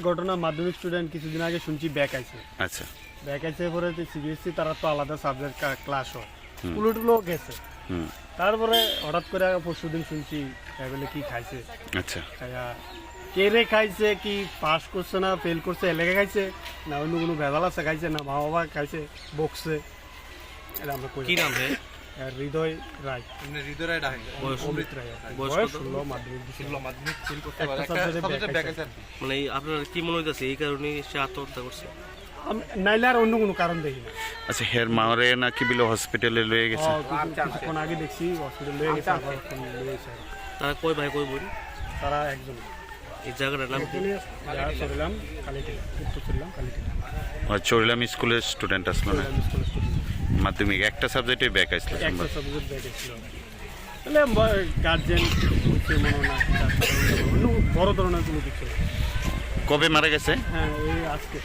ঘটনা মাধ্যমিক স্টুডেন্ট কিছুদিন আগে শুনছি ব্যাক আইছে। আচ্ছা, ব্যাক আইছে পরে সিবিএসসি তারা তো আলাদা সাবজেক্ট ক্লাস হয়, উলুটুলো গেছে। তারপরে হঠাৎ করে পরশুদিন শুনছি বলে কি খাইছে। আচ্ছা, কে রে খাইছে, কি পাস করছে না ফেল করছে এলাকা খাইছে না অন্য কোনো ভেজাল আছে খাইছে না মা বাবা খাইছে বকছে, এটা আমরা কই। কি নাম রে? হৃদয় রায়। হৃদয় রায় ডাকে অমৃত রায়। বয়স বয়স কত? 16 মাধ্যমিক মাধ্যমিক ফেল করতে একটা পারে, একটা সাবজেক্টে সাবজেক্টে back ব্যাক আছে। মানে আপনার কি মনে হইতেছে এই কারণে সে আত্মহত্যা করছে? নাইলে আর অন্য কোনো কারণ দেখি না। আচ্ছা, হের মারে নাকি বিলো হসপিটালে লয়ে গেছে। কিছুক্ষণ আগে দেখছি হসপিটাল লয়ে গেছে, আবার ফোন লয়ে গেছে। তারা কয় ভাই কয় বোন? তারা একজন। এই জায়গাটার নাম কি? চললাম কালীটিলা, উত্তর চললাম কালীটিলা। চড়লাম স্কুলের স্টুডেন্ট আসলো না, আমি স্কুলে স্টুডেন্ট। মাধ্যমিক একটা সাবজেক্টে ব্যাক আসলো। একটা সাবজেক্ট ব্যাক ছিল। তাহলে গার্জেন মনে না অন্য বড় ধরনের কোনো কিছু। কবে মারা গেছে? হ্যাঁ, এই আজকে।